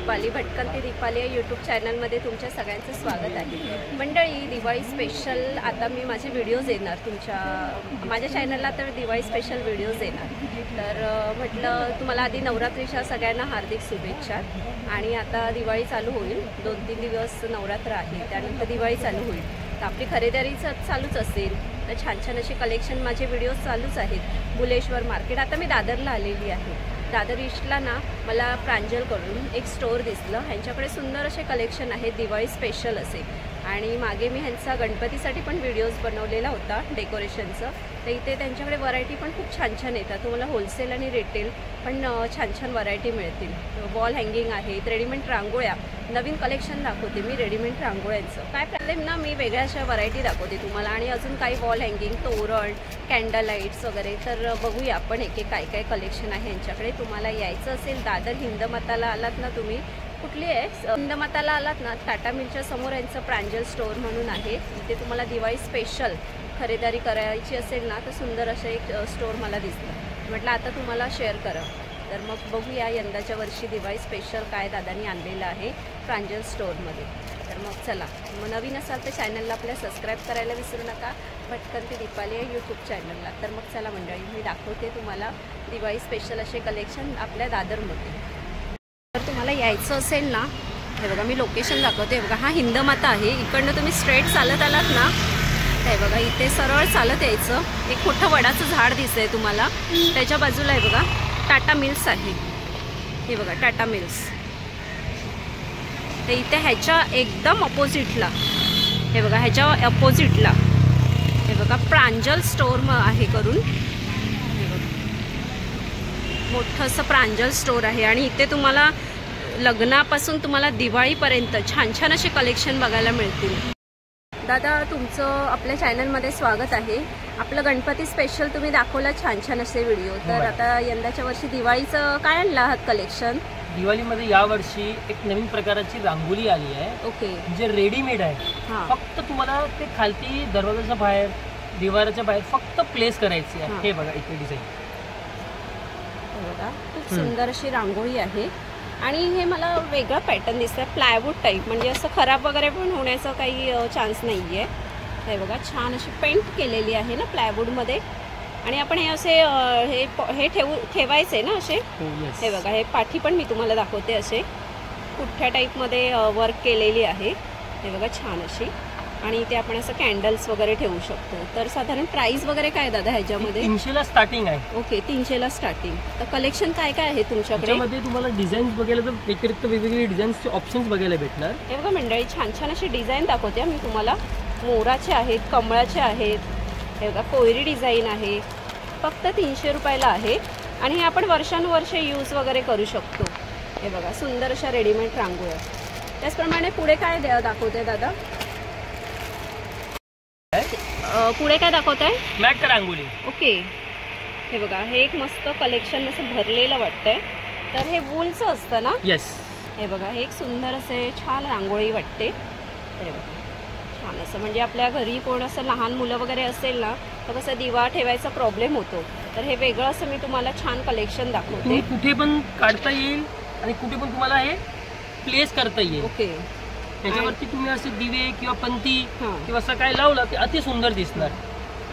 दीपाली भटकंती दीपाली या यूट्यूब चॅनलमध्ये तुमच्या सगळ्यांचं स्वागत आहे। मंडळी, दिवाळी स्पेशल आता मी माझे व्हिडिओज येणार माझ्या चॅनलला, तर दिवाळी स्पेशल व्हिडिओज येणार। तर म्हटलं तुम्हाला आधी नवरात्रीच्या सगळ्यांना हार्दिक शुभेच्छा। आणि आता दिवाळी चालू होईल, 2-3 दिवस नवरात्र आहे, त्यानंतर दिवाळी चालू होईल, तर आपली खरेदारी चालूच असेल। तर छान छान असे कलेक्शन माझे व्हिडिओज चालूच आहेत। बुलेश्वर मार्केट, आता मी दादरला आलेली आहे। दादर ईस्टला ना मला प्रांजलकडून एक स्टोर दिसलं, ह्यांच्याकडे सुंदर असे कलेक्शन आहेत दिवाळी स्पेशल असे। आणि मागे मी ह्यांचा गणपतीसाठी पण व्हिडिओज बनवलेला होता डेकोरेशनचं, तर इथे त्यांच्याकडे व्हरायटी पण खूप छान छान येतात। तुम्हाला होलसेल आणि रिटेल पण छान छान व्हरायटी मिळतील। वॉल हँगिंग आहेत, रेडीमेड रांगोळ्या, नवीन कलेक्शन दाखवते मी रेडीमेड रांगोळ्यांचं। काय प्रॉब्लेम ना, मी वेगळ्या अशा व्हरायटी दाखवते तुम्हाला, आणि अजून काही वॉल हँगिंग, तोरण, कॅन्डल लाईट्स वगैरे। तर बघूया आपण एक काय काय कलेक्शन आहे यांच्याकडे। तुम्हाला यायचं असेल दादर हिंदमाताला आलात ना तुम्ही, कुठली आहे हिंदमाताला आलात ना, टाटा मिलच्या समोर यांचं प्रांजल स्टोर म्हणून आहे। इथे तुम्हाला दिवाळी स्पेशल खरेदारी करायची असेल ना, तर सुंदर असं एक स्टोर मला दिसलं, म्हटलं आता तुम्हाला शेअर करा। तर मग बघूया यंदाच्या वर्षी दिवाळी स्पेशल काय दादांनी आणलेलं आहे प्रांजल स्टोरमध्ये। तर मग चला, मग नवीन असाल तर चॅनलला आपल्या सबस्क्राईब करायला विसरू नका, भटकंती दीपाली या यूट्यूब चॅनलला। तर मग चला मंडळी, मी दाखवते तुम्हाला दिवाळी स्पेशल असे कलेक्शन आपल्या दादरमध्ये। तर तुम्हाला यायचं असेल ना, हे बघा मी लोकेशन दाखवते। बघा हा हिंदमाता आहे, इकडनं तुम्ही स्ट्रेट चालत आलात ना, हे बघा इथे सरळ चालत यायचं। एक मोठं वडाचं झाड दिसतंय तुम्हाला, त्याच्या बाजूला आहे बघा टाटा मिल्स आहे, हे बघा टाटा मिल्स। ते इथे ह्याच्या एकदम अपोजिटला, हे बघा ह्याच्या अपोजिटला हे बघा प्रांजल स्टोर आहे करून, हे बघा मोठं असं प्रांजल स्टोर आहे। आणि इथे तुम्हाला लग्नापासून तुम्हाला दिवाळीपर्यंत छान छान असे कलेक्शन बघायला मिळतील। दादा, तुमचं आपल्या चॅनलमध्ये स्वागत आहे। आपलं गणपती स्पेशल तुम्ही दाखवला छान छान असे व्हिडिओ, तर आता यंदाच्या वर्षी दिवाळीचं काय आणलं आहात कलेक्शन? दिवाळीमध्ये यावर्षी एक नवीन प्रकारची रांगोळी आली आहे। ओके, जे रेडीमेड आहे, फक्त तुम्हाला ते खालती दरवाजाच्या बाहेर, दिवाराच्या बाहेर फक्त प्लेस करायची आहे। हे बघा इथे डिझाईन, बघा खूप सुंदर अशी रांगोळी आहे। आणि हे मला वेगळा पॅटर्न दिसतंय, प्लायवूड टाईप, म्हणजे असं खराब वगैरे पण होण्याचा काही चान्स नाही आहे। हे बघा छान अशी पेंट केलेली आहे ना प्लायवूडमध्ये, आणि आपण हे असे हे ठेवायचे ना असे। हे बघा हे पाठी पण मी तुम्हाला दाखवते, असे पुठ्ठ्या टाईपमध्ये वर्क केलेली आहे, हे बघा छान अशी। आणि इथे आपण असं कॅन्डल्स वगैरे ठेवू शकतो। तर साधारण प्राइस वगैरे काय दादा ह्याच्यामध्ये? 300ला स्टार्टिंग आहे। ओके, 300ला स्टार्टिंग। तर कलेक्शन काय काय आहे तुमच्याकडे? मध्ये तुम्हाला डिझाईन्स बघायला तर व्यतिरिक्त वेगवेगळे डिझाईन्सचे ऑप्शन्स बघायला भेटणार। हे बघा मंडळी, छान छान अशी डिझाईन दाखवते मी तुम्हाला। मोराचे आहेत, कमळाचे आहेत, हे बघा कोयरी डिझाईन आहे, फक्त 300 रुपयाला आहे। आणि हे आपण वर्षानुवर्ष यूज वगैरे करू शकतो। हे बघा सुंदर अशा रेडीमेड रांगोळ्या। त्याचप्रमाणे पुढे काय दाखवते दादा? पुढे काय दाखवत आहे? मॅट रांगोळी। ओके, हे बघा हे एक मस्त कलेक्शन असं भरलेलं वाटतंय, तर हे वूलचं असतं ना? येस। हे बघा हे एक सुंदर असे छान रांगोळी वाटते। हे बघा छान असं, म्हणजे आपल्या घरी कोण असं लहान मुलं वगैरे असेल ना, तर कसं दिवा ठेवायचा प्रॉब्लेम होतो, तर हे वेगळं असं मी तुम्हाला छान कलेक्शन दाखवते। कुठे पण काढता येईल आणि कुठे पण तुम्हाला हे प्लेस करता येईल। ओके, त्याच्यावरती तुम्ही असे दिवे किंवा पंती किंवा असं काय लावलं ते अति सुंदर दिसणार।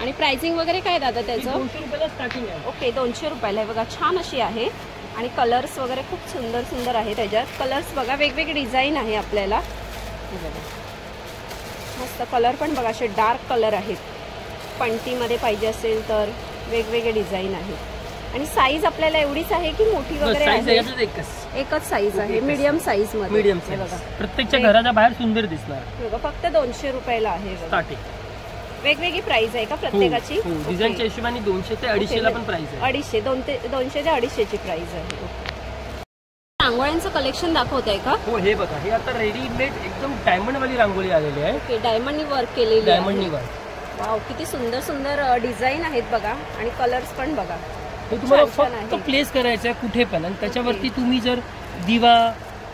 आणि प्राइसिंग वगैरे काय दादा त्याचं? 200 रुपयाला स्टार्टिंग आहे। ओके, 200 रुपयाला आहे। बघा छान अशी आहे, आणि कलर्स वगैरे खूप सुंदर सुंदर आहे त्याच्यात। कलर्स बघा वेगवेगळे डिझाईन आहे आपल्याला, मस्त कलर पण बघा असे डार्क कलर आहेत। पंटीमध्ये पाहिजे असेल तर वेगवेगळे डिझाईन आहेत। आणि साईज आपल्याला एवढीच आहे की मोठी वगैरे आहे? एकच साईज आहे, मीडियम साईज मध्ये। मीडियम साईज बघा, प्रत्येकच्या घराच्या बाहेर सुंदर दिसणार। बघा फक्त 200 रुपयाला आहे स्टार्टिंग। वेगवेगळी प्राइस आहे का प्रत्येकाची? डिझाईनच्या हिशोबाने 200 ते 250 ला पण प्राइस आहे। 250 ते 250ची प्राइस आहे। रांगोळ्यांचं कलेक्शन दाखवत आहे का? हो, हे बघा हे आता रेडीमेड एकदम डायमंड वाली रांगोळी आलेली आहे। ओके, डायमंडनी वर्क केलेली आहे। डायमंडनी वर्क, वाव किती सुंदर सुंदर डिझाईन आहेत बघा, आणि कलर्स पण बघा। हे तुम्हाला फक्त प्लेस करायचं आहे कुठे पण, आणि त्याच्यावरती तुम्ही जर दिवा,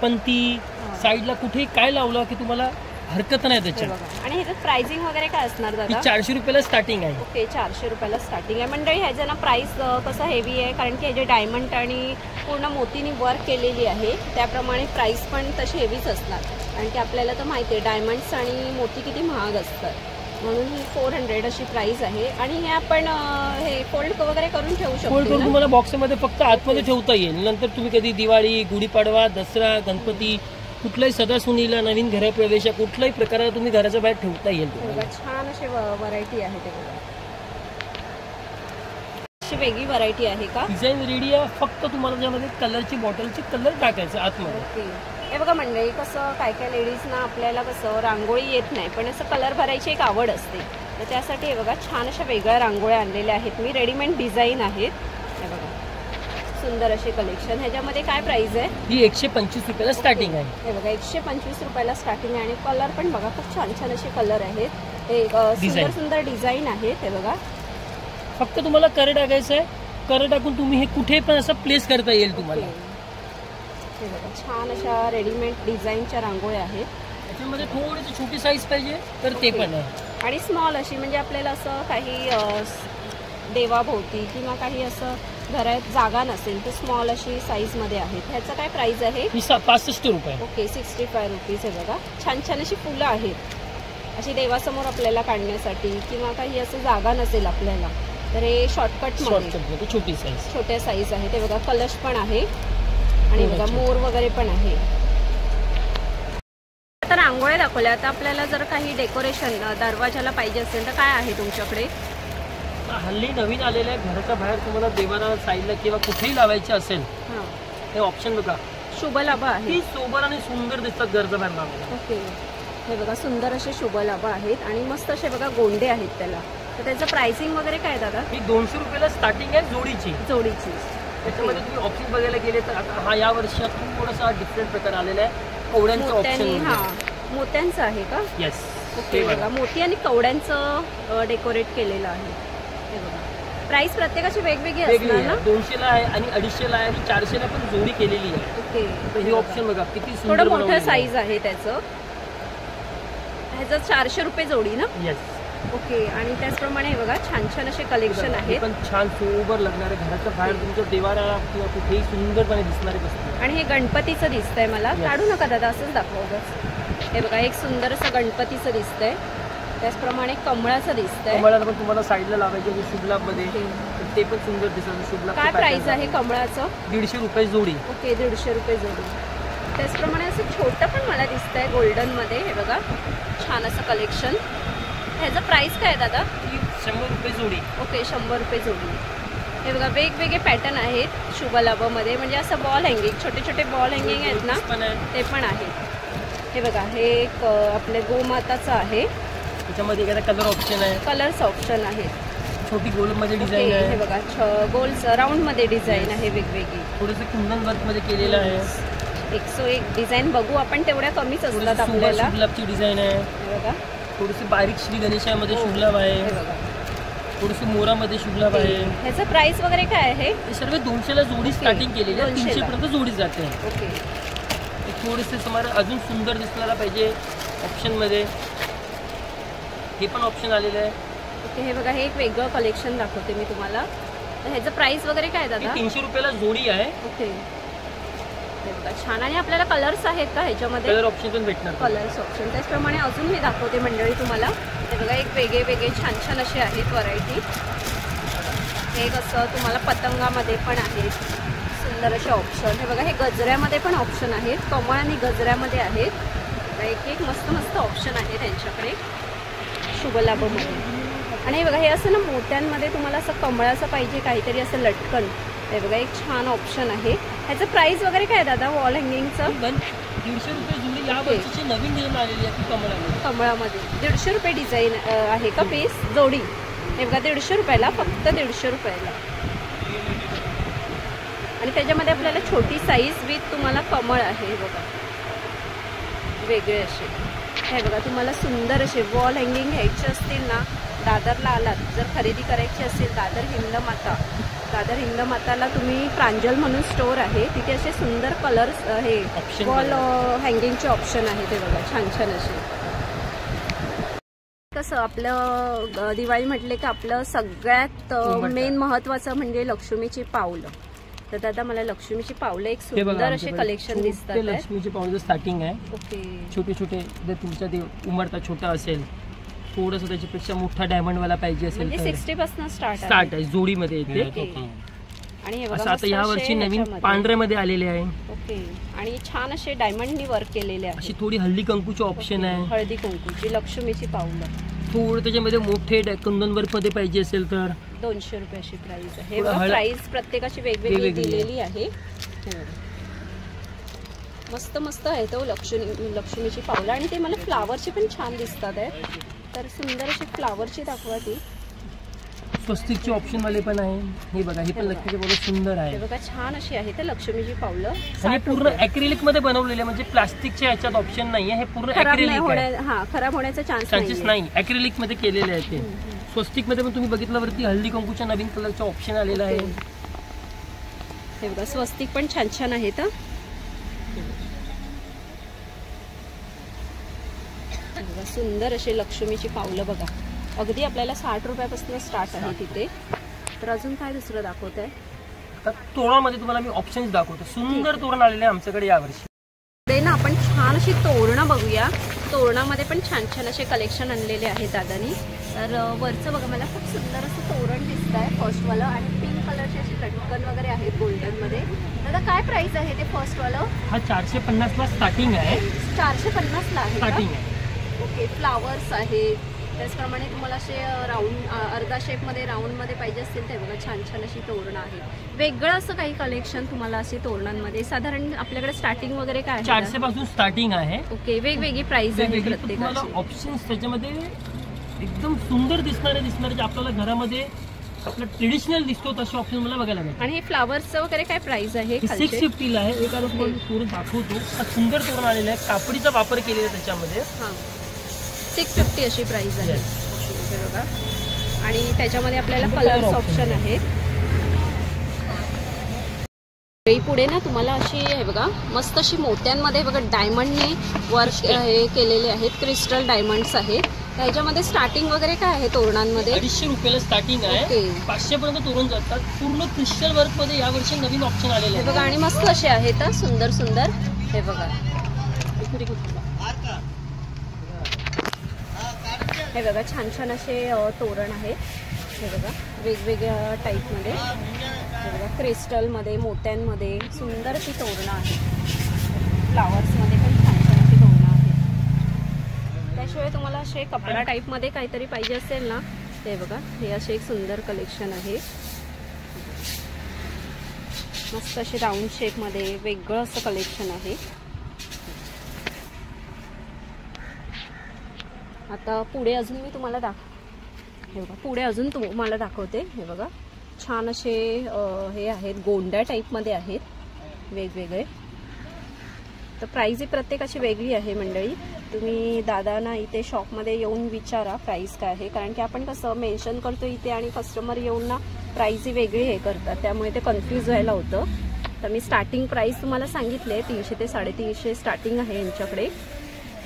पंती, साईडला कुठे काय लावलं की तुम्हाला हरकत नाही त्याच्यात. आणि ह्याच्यात प्राइसिंग वगैरे काय असणार दादा? 400 रुपयाला स्टार्टिंग आहे. ओके, 400 रुपयाला स्टार्टिंग आहे. मंडळी ह्याचं ना प्राइस कसं हेवी आहे, कारण की ह्याचे डायमंड आणि पूर्ण मोतीनी वर्क केलेली आहे, त्याप्रमाणे प्राइस पण तशी हेवीच असणार. कारण की आपल्याला तर माहिती आहे डायमंड्स आणि मोती किती महाग असतात, म्हणून ही 400 अशी प्राइस आहे. आणि हे आपण हे फोल्ड वगैरे करून ठेवू शकतो. फोल्ड करून तुम्हाला बॉक्समध्ये फक्त आतमध्ये ठेवता येईल. नंतर तुम्ही कधी दिवाळी, गुढीपाडवा, दसरा, गणपती, कुठल्याही सदासुदीला, नवीन घरप्रवेशा, कुठल्याही प्रकाराला तुम्ही घराच्या बाहेर ठेवता येईल. छान अशी व्हरायटी आहे. ते बघा, अशी वेगळी व्हरायटी आहे का? डिझाईन रेडी आहे, फक्त तुम्हाला त्यामध्ये कलरची बॉटलची कलर टाकायचं आतमध्ये. ओके. हे बघा मंडळी, कसं काय काय लेडीजना आपल्याला कसं रांगोळी येत नाही, पण असं कलर भरायची एक आवड असते, तर त्यासाठी हे बघा छान अशा वेगळ्या रांगोळ्या आणलेल्या आहेत मी. रेडीमेड डिझाईन आहेत. हे बघा सुंदर असे कलेक्शन. ह्याच्यामध्ये काय प्राइस आहे? ही 125 रुपयाला स्टार्टिंग आहे. हे बघा 125 रुपयाला स्टार्टिंग आहे. आणि कलर पण बघा खूप छान छान असे कलर आहेत. हे सुंदर सुंदर डिझाईन आहेत. हे बघा, फक्त तुम्हाला कर टाकायचं आहे. कर टाकून तुम्ही हे कुठे पण असं प्लेस करता येईल तुम्हाला. हे बघा छान अशा रेडीमेड डिझाईनच्या रांगोळ्या आहेत. त्याच्यामध्ये थोडीशी छोटी साईज पाहिजे तर ते पण आहे. आणि स्मॉल अशी, म्हणजे आपल्याला असं काही देवाभोवती किंवा काही असं घरात जागा नसेल तर स्मॉल अशी साईजमध्ये आहेत. ह्याचं काय प्राइस आहे? 65 रुपये. Okay, 65 rupees. हे बघा छान छान अशी फुलं आहेत, अशी देवासमोर आपल्याला काढण्यासाठी, किंवा काही असं जागा नसेल आपल्याला तर हे शॉर्टकटमध्ये छोटी साईज, छोट्या साईज आहे. ते बघा कलश पण आहे आणि बघा मोर वगैरे पण आहे. आता रांगोळ्या दाखवल्या. आता आपल्याला जर काही डेकोरेशन दरवाजाला पाहिजे असेल तर काय आहे तुमच्याकडे? हल्ली नवीन आलेल्या घराच्या बाहेर तुम्हाला देवाला साईडला किंवा कुठेही लावायचे असेल हे ऑप्शन बघा. शुभ लाभ आहे, सोबर आणि सुंदर दिसतात घरच्या बाहेर लावलेले. ओके. हे बघा सुंदर असे शुभ लाभ आहेत आणि मस्त असे बघा गोंडे आहेत त्याला. तर त्याचं प्राइसिंग वगैरे काय दादा? ही 200 रुपयाला स्टार्टिंग आहे जोडीची. त्याच्यामध्ये तुम्ही ऑप्शन बघायला गेले तर आता या वर्षात थोडासा डिफरंट प्रकार आलेला आहे. कवड्यांचं ऑप्शन. मोत्यांचं आहे का? येस. ओके. बघा मोती आणि कवड्यांचं डेकोरेट केलेलं आहे. हे बघा प्राइस प्रत्येकाची वेगवेगळी असणार ना? 200ला आहे आणि 250ला आहे आणि 400ला पण जोडी केलेली आहे. ओके. तर हे ऑप्शन बघा किती थोडं मोठं साईज आहे त्याचं. ह्याचं 400 रुपये जोडी ना? येस. ओके. आणि त्याचप्रमाणे बघा छान छान असे कलेक्शन आहेत. पण छान सोबर लागणारे घराच्या बाहेर तुमच्या देवाला किंवा कुठेही सुंदरपणे दिसणारे वस्तू. आणि हे गणपतीचं दिसतंय मला. काढू नका दादा, असंच दाखवा. हे बघा एक सुंदर असं गणपतीचं दिसतंय. त्याचप्रमाणे कमळाचं दिसतंय. कमळाला पण तुम्हाला साईडला लावायचे शुभलाभ मध्ये, ते पण सुंदर दिसतं. शुभलाभ काय प्राइस आहे कमळाचं? 150 रुपये जोडी. ओके, 150 रुपये जोडी. त्याचप्रमाणे असं छोटं पण मला दिसतंय गोल्डन मध्ये. हे बघा छान असं कलेक्शन. ह्याचं प्राइस काय दादा? 100 रुपये जोडी. ओके, 100 रुपये जोडी. हे बघा वेगवेगळे पॅटर्न आहेत शुभलाभामध्ये, म्हणजे असं बॉल हँगिंग, छोटे छोटे बॉल हँगिंग आहेत ना, ते पण आहेत. हे बघा हे एक आपले गोमाताचं आहे. त्याच्यामध्ये एखादा कलर ऑप्शन आहे, कलर्स ऑप्शन आहे. छोटी गोल मध्ये डिझाईन आहे. हे बघा गोल्स राऊंड मध्ये डिझाईन आहे वेगवेगळी. थोडंसं कुंदन वर्क मध्ये केलेलं आहे. 101 डिझाईन बघू आपण, तेवढ्या कमीच असतात आपल्याला. शुभलाभची डिझाईन आहे. हे बघा थोडीशी बारीक श्री गणेशामध्ये शुभलाभ आहे. हे बघा थोडीशी मोरामध्ये शुभलाभ आहे. ह्याचं प्राइस वगैरे काय आहे? हे सर्व 200ला जोडी स्टार्टिंग केलेली आहे. 300 पर्यंत जोडी जाते. ओके. थोडेसे तुम्हाला अजून सुंदर दिसणारा पाहिजे ऑप्शन मध्ये, हे पण ऑप्शन आलेलं आहे. ओके. हे बघा हे एक वेगळं कलेक्शन दाखवते मी तुम्हाला. तर ह्याचं प्राइस वगैरे काय दादा? 300 रुपयाला जोडी आहे. ओके. हे बघा छान. आणि आपल्याला कलर्स आहेत का ह्याच्यामध्ये? कलर ऑप्शन पण भेटणार. Colours option. त्याचप्रमाणे अजून मी दाखवते मंडळी तुम्हाला. हे बघा एक वेगळे वेगळे छान छान असे आहेत व्हरायटी. हे कसं तुम्हाला पतंगामध्ये पण आहेत सुंदर असे ऑप्शन. हे बघा हे गजऱ्यामध्ये पण ऑप्शन आहेत, कमळ आणि गजऱ्यामध्ये आहेत. एक एक मस्त मस्त ऑप्शन आहे त्यांच्याकडे शुभलाभमध्ये. आणि हे बघा हे असं ना मोत्यांमध्ये तुम्हाला असं कमळाचं पाहिजे काहीतरी असं लटकन. हे बघा एक छान ऑप्शन आहे. ह्याचं प्राइस वगैरे काय दादा वॉल हँगिंगचं? 150 रुपये जोडी. या वर्षीची नवीन डिझाईन आलेली आहे ती कमळामध्ये. 150 रुपये डिझाईन आहे का पीस जोडी? हे बघा 150 रुपयाला, फक्त 150 रुपयाला. आणि त्याच्यामध्ये आपल्याला छोटी साईज विथ तुम्हाला कमळ आहे बघा वेगळे असे. हे बघा तुम्हाला सुंदर असे वॉल हँगिंग घ्यायचे असतील ना, दादरला आलात जर खरेदी करायची असेल, दादर हिंदमाताला तुम्ही प्रांजल म्हणून स्टोर आहे, तिथे असे सुंदर कलर्स हे वॉल हँगिंगचे ऑप्शन आहे. ते बघा छान छान असे. कसं आपलं दिवाळी म्हटले की आपलं सगळ्यात मेन महत्वाचं म्हणजे लक्ष्मीची पावलं. तर दादा मला लक्ष्मीची पावलं एक सुंदर असे कलेक्शन दिसतात. लक्ष्मीची पावलं स्टार्टिंग आहे. ओके. छोटे छोटे जर तुमच्या उमरता छोटा असेल, थोडंसं त्याच्यापेक्षा मोठा डायमंड वाला पाहिजे असेल म्हणजे 60 पासून स्टार्ट आहे. जोडीमध्ये येते. आणि हे बघा आता या वर्षी नवीन पांढऱ्यामध्ये आलेले आहे. ओके. आणि छान असे डायमंडनी वर्क केलेले आहे. अशी थोडी हळदी कुंकूची ऑप्शन आहे. हळदी कुंकूची लक्ष्मीची पावलं. थोडं त्याच्यामध्ये मोठे कुंदन वर्क मध्ये पाहिजे असेल तर 200 रुपयाची प्राइस आहे. प्राइस प्रत्येकाची वेगवेगळी दिलेली आहे. मस्त मस्त आहे तो लक्ष्मीची पावलं. आणि ते मला फ्लावरची पण छान दिसतात आहे. तर सुंदर अशी फ्लावरची दाखवा ती. स्वस्तिकचे ऑप्शन वाले पण आहे. हे बघा, हे पण लक्ष्मीची पावलं सुंदर आहे. बघा छान अशी आहे ते लक्ष्मीची पावलं. आणि पूर्ण ॲक्रिलिक मध्ये बनवलेले, म्हणजे प्लास्टिकच्या ह्याच्यात ऑप्शन नाहीये. हे पूर्ण ॲक्रिलिक आहे. हा, खराब होण्याचा चान्सेस नाही. ॲक्रिलिक मध्ये केलेले आहे ते. स्वस्तिक मध्ये पण तुम्ही बघितल्यावरती हळदी कुंकूच्या नवीन कलरचा ऑप्शन आलेला आहे. हे बघा स्वस्तिक पण छान छान आहेत. सुंदर असे लक्ष्मीची पावलं बघा. अगदी आपल्याला 60 रुपयापासून स्टार्ट आहे तिथे. तर अजून काय दुसरं दाखवत आहे? तोरणामध्ये तुम्हाला मी ऑप्शन्स दाखवतो. सुंदर तोरण आलेले आहे आमच्याकडे यावर्षी. ते ना आपण छान अशी तोरणं बघूया. तोरणामध्ये पण छान छान असे कलेक्शन आणलेले आहेत दादानी. तर वरचं बघा, मला खूप सुंदर असं तोरण दिसत आहे फर्स्टवालं. आणि पिंक कलरचे असे लटकन वगैरे आहेत गोल्डन मध्ये. दादा काय प्राइस आहे ते फर्स्टवालं? हा 450 ला स्टार्टिंग आहे. 450 ला आहे स्टार्टिंग आहे. ओके. फ्लावर्स आहेत. त्याचप्रमाणे तुम्हाला असे राऊंड अर्धा शेपमध्ये राऊंडमध्ये पाहिजे असतील ते बघा छान छान अशी तोरणं आहेत. वेगळं असं काही कलेक्शन तुम्हाला असे तोरणांमध्ये साधारण आपल्याकडे स्टार्टिंग वगैरे काय 400 पासून स्टार्टिंग आहे. ओके. वेगवेगळी प्राइस आहे प्रत्येकाची. ऑप्शन्स त्याच्यामध्ये एकदम सुंदर दिसणारे जे आपल्याला घरामध्ये आपलं ट्रेडिशनल दिसतो तसे ऑप्शन मला बघायला मिळतात. आणि हे फ्लावर्सचं वगैरे काय प्राइस आहे? 650 ला आहे. एक तोरण दाखवतो. सुंदर तोरण आलेलं आहे. कापडीचा वापर केलेला आहे त्याच्यामध्ये. 650 अशी प्राइस आहे बघा. आणि त्याच्यामध्ये आपल्याला कलर्स ऑप्शन आहेत. पुढे ना तुम्हाला अशी आहे बघा, मस्त अशी मोत्यांमध्ये बघा डायमंडने वर्क हे केलेले आहेत. क्रिस्टल डायमंड्स आहेत. त्याच्यामध्ये स्टार्टिंग वगैरे काय आहे तोरणांमध्ये? 250 रुपयाला स्टार्टिंग आहे. 500 पर्यंत तोरण जातात. पूर्ण क्रिस्टल वर्क मध्ये यावर्षी नवीन ऑप्शन आलेले आहे बघा. आणि मस्त असे आहेत सुंदर सुंदर. हे बघा, हे बघा छान छान असे तोरण आहेत. हे बघा वेगवेगळ्या टाईपमध्ये. हे बघा क्रिस्टलमध्ये, मोत्यांमध्ये सुंदर अशी तोरणं आहेत. फ्लावर्समध्ये पण छान छान अशी तोरणं आहेत. त्याशिवाय तुम्हाला असे कपडा टाईपमध्ये काहीतरी पाहिजे असेल ना, ते बघा हे असे एक सुंदर कलेक्शन आहे. मस्त असे राऊंड शेपमध्ये वेगळं असं कलेक्शन आहे. आता पुढे अजून मी तुम्हाला हे बघा, पुढे अजून तुम्हाला दाखवते. हे बघा छान असे हे आहेत, गोंड्या टाईपमध्ये आहेत वेगवेगळे. तर प्राईस ही प्रत्येकाची वेगळी आहे मंडळी. तुम्ही दादांना इथे शॉपमध्ये येऊन विचारा प्राईस काय आहे. कारण की आपण कसं मेन्शन करतो इथे आणि कस्टमर येऊन ना प्राईस ही वेगळी हे करतात, त्यामुळे ते कन्फ्यूज व्हायला होतं. तर मी स्टार्टिंग प्राईस तुम्हाला सांगितले 300 ते 350 स्टार्टिंग आहे यांच्याकडे.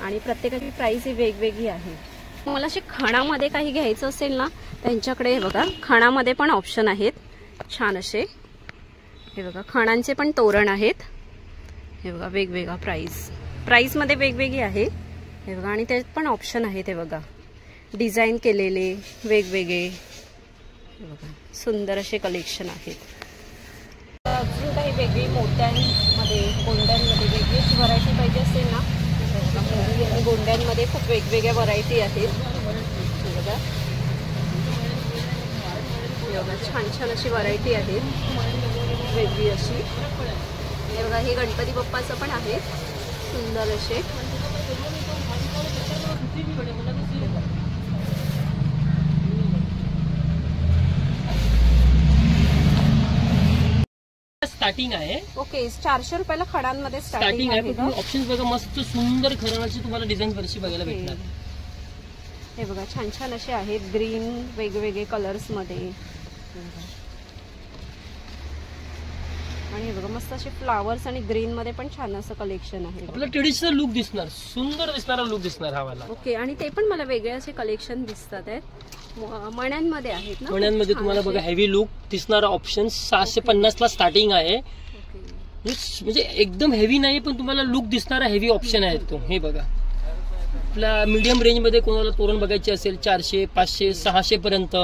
आणि प्रत्येकाची प्राइस ही वेगवेगळी आहे. मला असे खणामध्ये काही घ्यायचं असेल ना, त्यांच्याकडे हे बघा खणामध्ये पण ऑप्शन आहेत छान असे. हे बघा खणांचे पण तोरण आहेत. हे बघा वेगवेगळा प्राइसमध्ये वेगवेगळी आहे. हे बघा आणि त्यात पण ऑप्शन आहेत. हे बघा डिझाईन केलेले वेगवेगळे. हे बघा सुंदर असे कलेक्शन आहेत. अजून काही वेगळी मोत्यांमध्ये, गोंड्यांमध्ये वेगळीच व्हरायटी पाहिजे असेल ना, गोंड्यांमध्ये खूप वेगवेगळ्या व्हरायटी आहेत. बघा छान छान अशी व्हरायटी आहे वेगळी अशी. हे बघा हे गणपती बाप्पाचं पण आहे सुंदर असे. स्टार्टिंग आहे. ओके. 400 रुपयाला खणांमध्ये स्टार्टिंग आहे. ऑप्शन्स बघा मस्त सुंदर खणाची तुम्हाला डिझाईन वर्षी बघायला भेटणार. हे बघा छान छान असे आहेत ग्रीन वेगवेगळे कलर्स मध्ये. आणि हे बघा मस्त असे फ्लावर्स आणि ग्रीन मध्ये पण छान असं कलेक्शन आहे. आपलं ट्रेडिशनल लुक दिसणार, सुंदर दिसणारा लुक दिसणार हा वाला. ओके. आणि ते पण मला वेगळे असे कलेक्शन दिसतात आहेत, मण्यांमध्ये आहेत ना. मण्यांमध्ये तुम्हाला बघा हेवी लुक दिसणारा ऑप्शन 650 ला स्टार्टिंग आहे. म्हणजे एकदम हेवी नाही पण तुम्हाला लुक दिसणारा हेवी ऑप्शन आहे तो. हे बघा आपला मीडियम रेंज मध्ये कोणाला तोरण बघायचे असेल 400, 500, 600 पर्यंत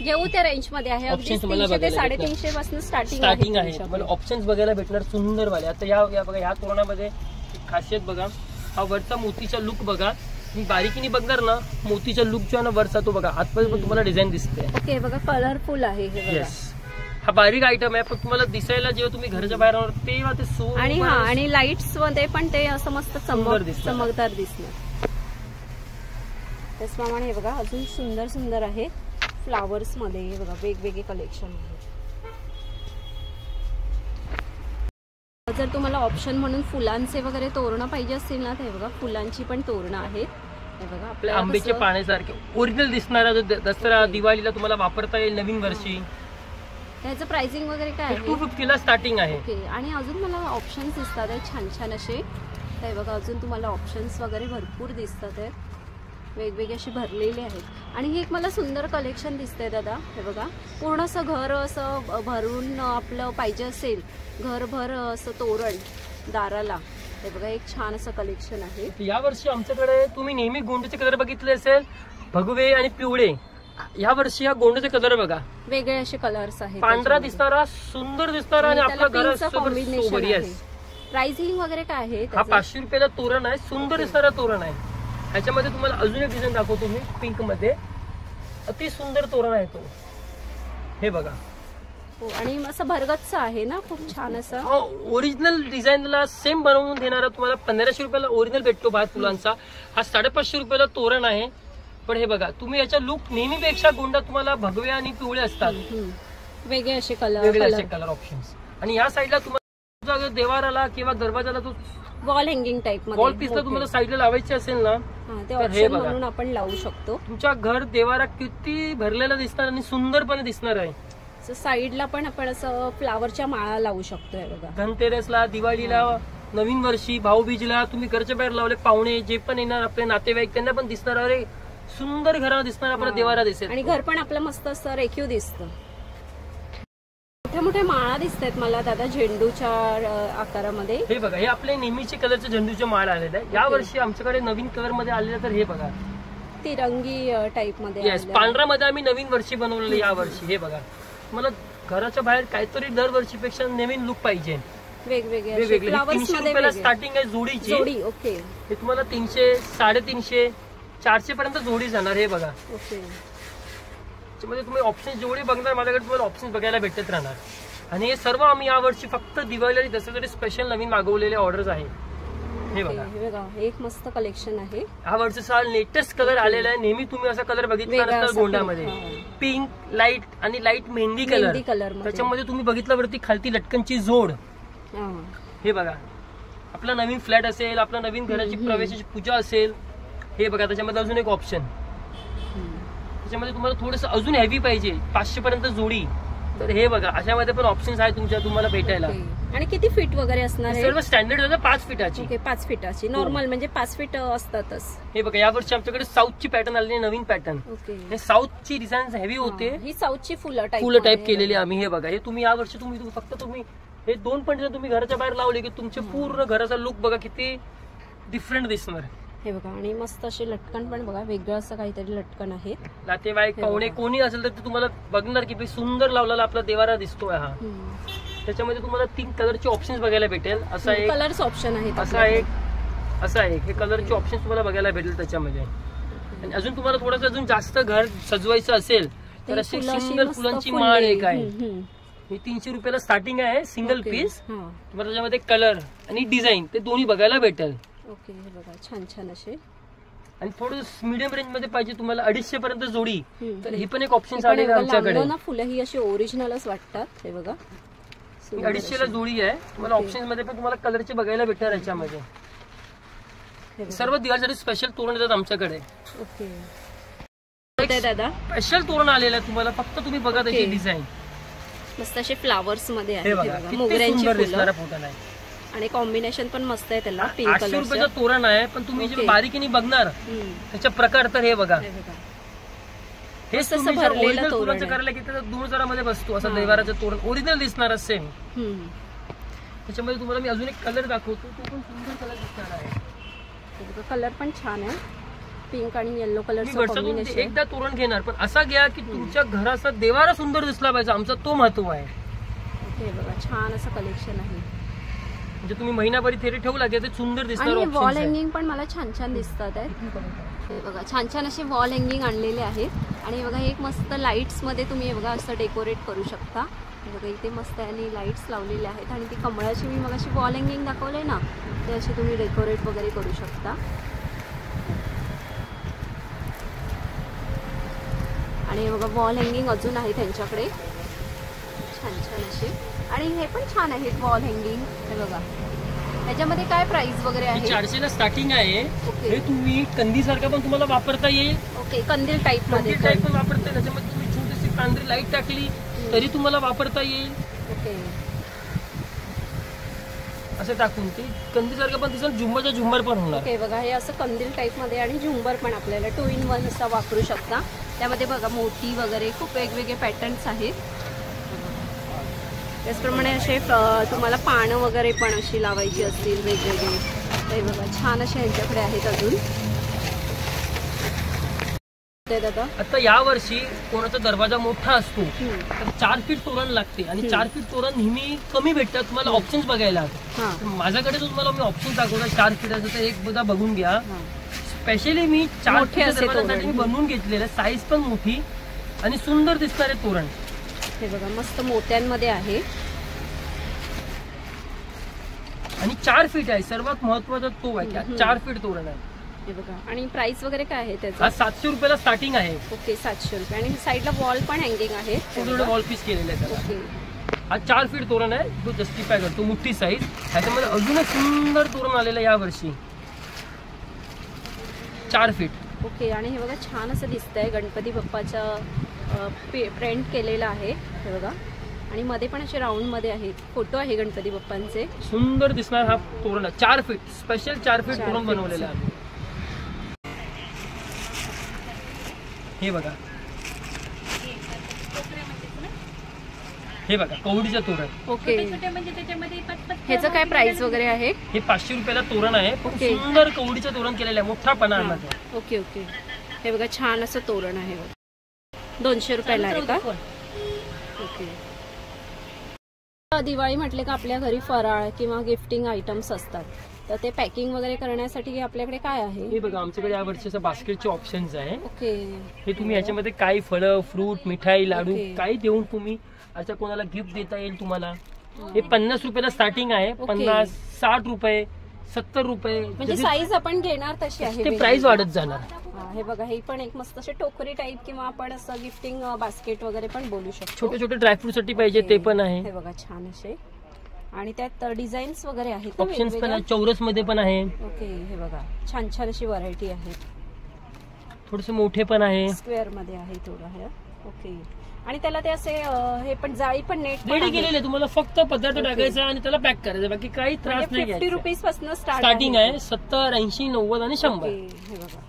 घेऊ त्या रेंज मध्ये आहे. ऑप्शन तुम्हाला बघायला 350 पासून स्टार्टिंग आहे. तुम्हाला ऑप्शन्स बघायला भेटणार सुंदर वाले. आता या बघा ह्या तोरणामध्ये खासियत बघा, हा वरचा मोतीचा लुक बघा. मी बारीकीने बघणार ना मोतीचा लुक जो आहे ना वरचा तो बघा, आतमध्ये पण तुम्हाला डिझाईन दिसते. ओके बघा कलरफुल आहे हे बघा. हा बारीक आयटम आहे पण तुम्हाला दिसायला जेव्हा तुम्ही घराच्या बाहेर तेव्हा ते आणि हा आणि लाईट्स मध्ये पण ते असं मस्त चमकदार दिसणार. त्याचप्रमाणे हे बघा अजून सुंदर सुंदर आहे फ्लावर्स मध्ये. हे बघा वेगवेगळे कलेक्शन आहे. जर तुम्हाला ऑप्शन म्हणून फुलांचे वगैरे तोरणं पाहिजे असतील ना ते बघा फुलांची पण तोरणं आहेत. हे बघा आपल्याला आंब्याचे पाण्यासारखे ओरिजिनल दिसणारा दसरा दिवाळीला तुम्हाला वापरता येईल नवीन वर्षी. त्याचं प्राइसिंग वगैरे काय आहे? 250 ला स्टार्टिंग आहे. ओके. आणि अजून मला ऑप्शन्स दिसतात आहेत छान छान असे. ते बघा अजून तुम्हाला ऑप्शन्स वगैरे भरपूर दिसतात आहेत, वेगवेगळे असे भरलेले आहेत. आणि हे एक मला सुंदर कलेक्शन दिसतंय दादा. हे बघा पूर्ण असं घर असं भरून आपलं पाहिजे असेल घरभर असं तोरण दाराला. हे बघा एक छान असं कलेक्शन आहे. या वर्षी आमच्याकडे तुम्ही नेहमी गोंड्याचे कलर बघितले असेल भगवे आणि पिवळे. या वर्षी हा गोंड्याचे कलर बघा वेगळे असे कलर्स आहेत. पांढरा दिसणारा सुंदर दिसणारा आणि आपलं घर कॉम्बिनेशन. प्राइसिंग वगैरे काय आहे? हा 500 रुपयाला तोरण आहे, सुंदर दिसणारा तोरण आहे. ह्याच्यामध्ये तुम्हाला अजून एक डिझाईन दाखवतो मी पिंक मध्ये. अति सुंदर तोरण आहे तो. हे बघा आणि असं भरगच्च आहे ना, खूप छान असं. ओरिजिनल डिझाईनला सेम बनवून देणारा तुम्हाला 1500 रुपयाला ओरिजिनल भेटतो भात फुलांचा. हा 550 रुपयाला तोरण आहे. पण हे बघा तुम्ही याच्या लुक नेहमीपेक्षा गोंडा तुम्हाला भगवे आणि पिवळे असतात, वेगळे असे कलर ऑप्शन्स. आणि या साईडला तुम्हाला देवाराला किंवा दरवाजाला तो वॉल हँगिंग टाइप मध्ये वॉल पीसला तुम्हाला साईडला लावायचे असेल ना तर हे बघा म्हणून आपण लावू शकतो. तुमच्या घर देवारा किती भरलेला दिसणार आणि सुंदरपणे दिसणार आहे. साईडला पण आपण असं फ्लावरच्या माळा लावू शकतो. बघा धनतेरसला, दिवाळीला, नवीन वर्षी, भाऊबीजला तुम्ही घरच्या बाहेर लावले पाहुणे जे पण येणार आपले नातेवाईक त्यांना पण दिसणार अरे सुंदर घराला दिसणार आपला देवारा दिसेल. आणि घर पण आपलं मस्त असं रेखीव दिसतं. मोठ्या मोठ्या माळा दिसत आहेत मला दादा झेंडूच्या आकारामध्ये. हे बघा हे आपले नेहमीचे कलरचे झेंडूचे माळ आलेले आहे. या वर्षी आमच्याकडे नवीन कलर मध्ये आलेले तर हे बघा तिरंगी टाइप मध्ये. पांढरा मध्ये आम्ही नवीन वर्षी बनवलेले या वर्षी. हे बघा मला घराच्या बाहेर काहीतरी दरवर्षीपेक्षा नवीन लुक पाहिजे. वेगवेगळे 300 रुपयाला स्टार्टिंग आहे जोडीची. ओके. हे तुम्हाला 300, 350, 400 पर्यंत जोडी जाणार. हे बघा ओके. त्याच्यामध्ये तुम्ही ऑप्शन जेवढे बघणार माझ्याकडे तुम्हाला ऑप्शन बघायला भेटत राहणार. आणि हे सर्व आम्ही या वर्षी फक्त दिवाळी आणि दसऱ्यासाठी स्पेशल नवीन मागवलेले ऑर्डर्स आहे. हे बघा एक मस्त कलेक्शन आहे. हा वर्षीचा लेटेस्ट कलर आलेला आहे. नेहमी तुम्ही असा कलर बघितला नसता गोंडामध्ये. पिंक लाईट आणि लाईट मेहंदी कलर. त्याच्यामध्ये तुम्ही बघितलं वरती खालती लटकनची जोड. हे बघा आपला नवीन फ्लॅट असेल, आपला नवीन घराची प्रवेशाची पूजा असेल. हे बघा त्याच्यामध्ये अजून एक ऑप्शन. त्याच्यामध्ये तुम्हाला थोडस अजून हेवी पाहिजे 500 पर्यंत जोडी तर हे बघा अशामध्ये पण ऑप्शन्स आहे तुमच्या तुम्हाला भेटायला. आणि किती फीट वगैरे असणार? सर्व स्टँडर्ड 5 फीटाची. ओके 5 फीटाची नॉर्मल म्हणजे 5 फीट असतातच. हे बघा यावर्षी आमच्याकडे साऊथची पॅटर्न आलेली नवीन पॅटर्न. हे साऊथची डिझाईन हेवी होते. ही साऊथची फुलं टाईप केलेली आम्ही. हे बघा हे तुम्ही यावर्षी तुम्ही हे 2 पण तुम्ही घराच्या बाहेर लावले की तुमचे पूर्ण घराचा लुक बघा किती डिफरंट दिसणार. हे बघा आणि मस्त असे लटकन पण बघा वेगळं असं काहीतरी लटकन आहे. नातेवाईक पाहुणे कोणी असेल तर तुम्हाला बघणार की सुंदर लावलेला आपला देवारा दिसतोय हा. त्याच्यामध्ये तुम्हाला 3 कलरचे ऑप्शन्स बघायला भेटेल. असा एक कलर्स ऑप्शन आहे, असा एक हे कलरचे ऑप्शन्स तुम्हाला बघायला भेटेल त्याच्यामध्ये. आणि अजून तुम्हाला थोडंसं अजून जास्त घर सजवायचं असेल तर अशी सिंगल फुलांची माळ एक आहे. ही 300 रुपयाला स्टार्टिंग आहे सिंगल पीस. तुम्हाला त्याच्यामध्ये कलर आणि डिझाईन ते दोन्ही बघायला भेटेल. ओके हे बघा छान छान असे. आणि थोडं मीडियम रेंज मध्ये पाहिजे तुम्हाला 250 पर्यंत जोडी तर हे पण एक ऑप्शन आलेलं आहे आमच्याकडे. फुलं ही अशी ओरिजिनलच वाटतात. हे बघा 250 ला जोडी आहे. तुम्हाला ऑप्शन मध्ये पण तुम्हाला कलरचे बघायला भेटणार याच्यामध्ये. सर्व दिवाळीसाठी स्पेशल तोरण येतात आमच्याकडे. ओके दादा स्पेशल तोरण आलेलं आहे तुम्हाला फक्त तुम्ही बघा त्याची डिझाईन. मस्त असे फ्लावर्स मध्ये हे आहे बघा मोगऱ्यांची फुलं फुलं आहे आणि कॉम्बिनेशन पण मस्त आहे त्याला पिंक 800 रुपयाचं तोरण आहे. पण तुम्ही जे बारीकीने बघणार त्याचा प्रकार तर हे बघा, हे भरलेलं तोरण करायला की त्याचा 2000 बसतो असं देवाराचं तोरण ओरिजिनल दिसणार सेम. त्याच्यामध्ये तुम्हाला मी अजून एक कलर दाखवतो, तो पण सुंदर कलर दिसणार आहे. कलर पण छान आहे, पिंक आणि येलो कलरचं कॉम्बिनेशन. एकदा तोरण घेणार पण असा घ्या की तुमच्या घराचा देवारा सुंदर दिसला पाहिजे, आमचा तो महत्व आहे. हे बघा छान असं कलेक्शन आहे, म्हणजे तुम्ही महिनाभरी थेरी ठेवू लागेल ते सुंदर दिसणार. आणि वॉल हँगिंग पण मला छान छान दिसतात आहेत. हे बघा छान छान असे वॉल हँगिंग आणलेले आहेत. आणि बघा एक मस्त लाईट्स मध्ये तुम्ही बघा असं डेकोरेट करू शकता. बघा इथे मस्त आणि लाईट्स लावलेले आहेत. आणि ती कमळाची मी मग अशी वॉल हँगिंग दाखवले ना, ते अशी तुम्ही डेकोरेट वगैरे करू शकता. आणि बघा वॉल हँगिंग अजून आहे त्यांच्याकडे छान छान असे. आणि हे पण छान आहेत वॉल हँगिंग. हे बघा त्याच्यामध्ये काय प्राइस वगैरे आहे? 400 ला स्टार्टिंग आहे. हे तुम्ही कंदी सारखं पण तुम्हाला वापरता येईल. ओके, कंदील टाईप मध्ये पण वापरता येईल. त्याच्यामध्ये तुम्ही छोटीशी पांढरी लाईट टाकली तरी तुम्हाला वापरता येईल. ओके, असं टाकून ते कंदी सारखं पण दिसेल, झुंबरच्या झुंबर पण होणार. ओके बघा हे असं कंदील टाईप मध्ये आणि झुंबर पण आपल्याला 2-in-1 असा वापरू शकता. त्यामध्ये बघा मोती वगैरे खूप वेगवेगळे पॅटर्न्स आहेत. त्याचप्रमाणे असे तुम्हाला पानं वगैरे पण अशी लावायची असतील वेगवेगळे, ते बघा छान असे यांच्याकडे आहेत अजून. दादा आता या वर्षी कोणाचा दरवाजा मोठा असतो तर 4 फीट तोरण लागते. आणि 4 फीट तोरण नेहमी कमी भेटतात, तुम्हाला ऑप्शन्स बघायला. माझ्याकडे तुम्हाला मी ऑप्शन दाखवला 4 फीटाचं, तर एक बघा बघून घ्या. स्पेशली मी 4 फीट मी बनवून घेतलेलं, साईज पण मोठी आणि सुंदर दिसणारे तोरण. हे बघा मस्त मोत्यांमध्ये आहे आणि 4 फीट आहे. सर्वात महत्वाचा तो आहे, 4 फीट तोरण आहे. हे बघा. आणि प्राइस वगैरे काय आहे त्याचा? आज 700 रुपयाला स्टार्टिंग आहे. ओके, 700 रुपये. आणि साईडला वॉल पण हँगिंग आहे, थोडं वॉल पीस केलेलं आहे त्याला. हा 4 फीट तोरण आहे, तो जस्टिफाय करतो मोठी साईज. ह्याच्यामध्ये अजून एक सुंदर तोरण आलेलं या वर्षी 4 फीट. ओके. आणि हे बघा छान असं दिसतंय, गणपती बाप्पाचा प्रिंट केलेलं आहे. हे बघा. आणि मध्ये पण असे राऊंड मध्ये आहेत, फोटो आहे गणपती बाप्पांचे. सुंदर दिसणार हा तोरण 4 फीट, स्पेशल 4 फीट तोरण बनवलेलं आहे. हे बघा, हे बघा कवडीचं तोरण. ओके. ह्याचं काय प्राइस वगैरे आहे? हे 500 रुपयाला तोरण आहे. सुंदर कवडीचं तोरण केलेलं आहे, मोठा पणामध्ये. Okay okay. हे बघा छान असं तोरण आहे, 200 रुपयाला आहे का? ओके. दिवाळी म्हटले का आपल्या घरी फराळ किंवा गिफ्टिंग आयटम्स असतात, तर ते पॅकिंग वगैरे करण्यासाठी आपल्याकडे काय आहे? हे बघा आमच्याकडे या वर्षीचं बास्केटचे ऑप्शन्स आहे. ओके. हे तुम्ही याच्यामध्ये काही फळं, फ्रूट, मिठाई, लाडू काही देऊन तुम्ही आता कोणाला गिफ्ट देता येईल तुम्हाला. हे 50 रुपयाला स्टार्टिंग आहे. 50, 60 रुपये, 70 रुपये, म्हणजे साईज आपण घेणार तशी आहे, ते प्राइस वाढत जाणार. हे बघा हे पण एक मस्त असे टोकरी टाईप किंवा आपण असं गिफ्टिंग बास्केट वगैरे पण बोलू शकतो. छोटे छोटे ड्रायफ्रूट साठी पाहिजे ते पण आहे. हे बघा छान असे. आणि त्यात डिझाईन्स वगैरे आहेत, ऑप्शन्स पण आहे, चौरस मध्ये पण आहे. ओके. हे बघा छान छान अशी व्हरायटी आहे. थोडेसे मोठे पण आहे, स्क्वेअर मध्ये आहे थोडं हे. ओके. आणि त्याला ते असे हे पण जाळी पण नेट रेडी केलेले, तुम्हाला फक्त पदार्थ टाकायचा आणि त्याला पॅक करायचं, बाकी काही त्रास नाही. 50 रुपीज पासून स्टार्टिंग आहे. 70, 80, 90 आणि 100. हे बघा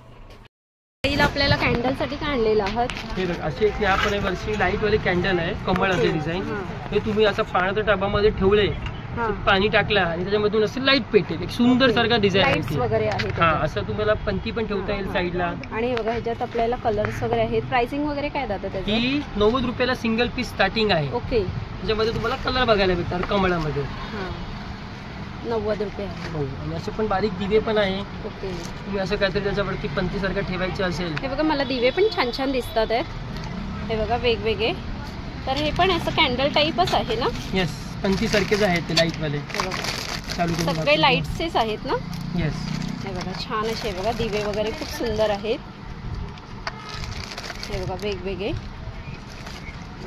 आपल्याला कॅन्डल साठी काय आणलेलं आहात? हे बघा अशी एक आपण वर्षी लाईट वाले कॅन्डल आहे, कमळ असे डिझाईन. हे तुम्ही असं पाण्याच्या टबामध्ये ठेवले, पाणी टाकला आणि त्याच्यामधून असं लाईट पेटेल, एक सुंदर सारखा डिझाईन वगैरे आहे. हा असं तुम्हाला पंती पण ठेवता येईल साईडला. आणि बघा ह्याच्यात आपल्याला कलर्स वगैरे आहेत. प्राइसिंग वगैरे काय जातं त्याचं? ही 90 रुपयाला सिंगल पीस स्टार्टिंग आहे. ओके. त्याच्यामध्ये तुम्हाला कलर बघायला भेटणार कमळामध्ये. 90 रुपये आहे. हो. आणि असे पण बारीक दिवे पण आहे. ओके. तुम्ही असं काहीतरी त्याच्यावरती पंती सारखं ठेवायचे असेल. हे बघा मला दिवे पण छान छान दिसतात आहेत. हे बघा वेगवेगळे. तर हे पण असं कॅन्डल टाईपच आहे ना? येस, पंती सारखेच आहेत ते लाईट वाले. चालू सगळे लाईट्सच आहेत ना? येस. हे बघा छान असे बघा दिवे वगैरे खूप सुंदर आहेत. हे बघा वेगवेगळे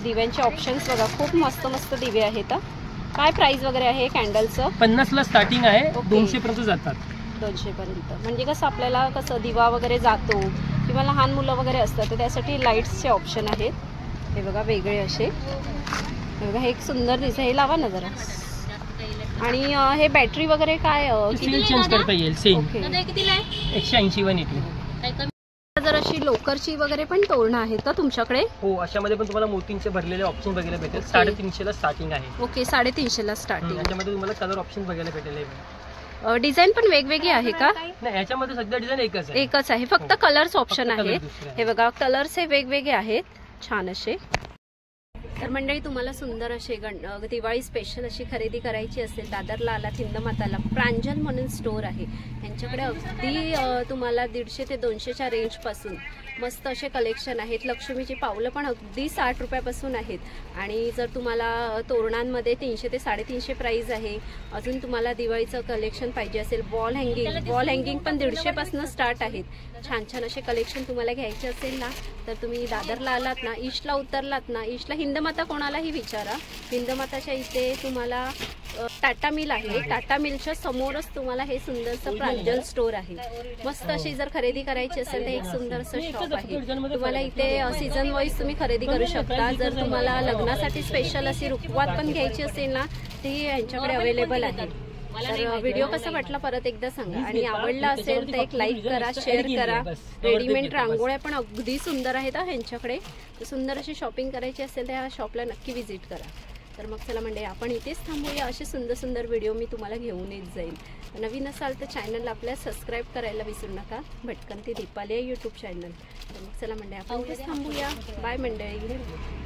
दिव्यांचे ऑप्शन्स बघा, खूप मस्त मस्त दिवे आहेत. काय प्राइस वगैरे आहे कॅन्डलचं? 50 ला स्टार्टिंग आहे, 200 पर्यंत जातात. 200 पर्यंत. म्हणजे कसं आपल्याला कसं दिवा वगैरे जातो किंवा लहान मुलं वगैरे असतात, तर त्यासाठी लाईट्सचे ऑप्शन आहेत. हे बघा वेगळे असे. बघा हे एक सुंदर दिसतं, हे लावा ना जरा. आणि हे बॅटरी वगैरे काय किती चेंज करता येईल सेम. कितीला आहे? 180 180. जर अशी लोकरची वगैरे पण तोरणं आहेत का तुमच्याकडे? हो, अशामध्ये पण तुम्हाला मोतींचे भरलेले ऑप्शन बघायला भेटेल. 350 ला स्टार्टिंग आहे. ओके, 350 ला स्टार्टिंग. याच्यामध्ये तुम्हाला कलर ऑप्शन बघायला भेटेल. डिझाईन पण वेगवेगळी आहे का? नाही, याच्यामध्ये सध्या डिझाईन एकच आहे, फक्त कलर्स ऑप्शन आहेत. हे बघा कलर्स हे वेगवेगळे आहेत छान असे. तर मंडळी तुम्हाला सुंदर असे दिवाळी स्पेशल अशी खरेदी करायची असेल, दादरला आलात हिंदमाताला प्रांजल म्हणून स्टोर आहे. यांच्याकडे अगदी तुम्हाला 150 ते 200च्या रेंजपासून मस्त असे कलेक्शन आहेत. लक्ष्मीची पावलं पण अगदी 60 रुपयापासून आहेत. आणि जर तुम्हाला तोरणांमध्ये 300 ते 350 प्राईज आहे. अजून तुम्हाला दिवाळीचं कलेक्शन पाहिजे असेल, वॉल हँगिंग पण 150 पासून स्टार्ट आहेत. छान छान असे कलेक्शन तुम्हाला घ्यायचे असेल ना, तर तुम्ही दादरला आलात ना, ईस्टला उतरलात ना, ईस्टला हिंदमाता कोणालाही विचारा, हिंदमाताच्या इथे तुम्हाला टाटा मिल आहे. टाटा मिलच्या समोरच तुम्हाला हे सुंदरसं प्रांजल स्टोर आहे. मस्त अशी जर खरेदी करायची असेल तर एक सुंदरसं शॉप आहे. तुम्हाला इथे सीझन वाईज तुम्ही खरेदी करू शकता. जर तुम्हाला लग्नासाठी स्पेशल अशी रुखवात पण घ्यायची असेल ना, ती यांच्याकडे अवेलेबल आहे. तर व्हिडिओ कसा वाटला परत एकदा सांगा. आणि आवडला असेल तर एक लाईक करा, शेअर करा. रेडीमेड रांगोळ्या पण अगदी सुंदर आहेत ह्यांच्याकडे. सुंदर अशी शॉपिंग करायची असेल तर ह्या शॉपला नक्की व्हिजिट करा. तर मग चला मंडळी, आपण इथेच थांबूया. असे सुंदर सुंदर व्हिडिओ मी तुम्हाला घेऊन येत जाईल. नवीन असाल तर चॅनलला आपल्या सबस्क्राईब करायला विसरू नका. भटकंती दीपाली आहे यूट्यूब चॅनल. तर मग चला मंडळी, आपण इथेच थांबूया. बाय मंडळी.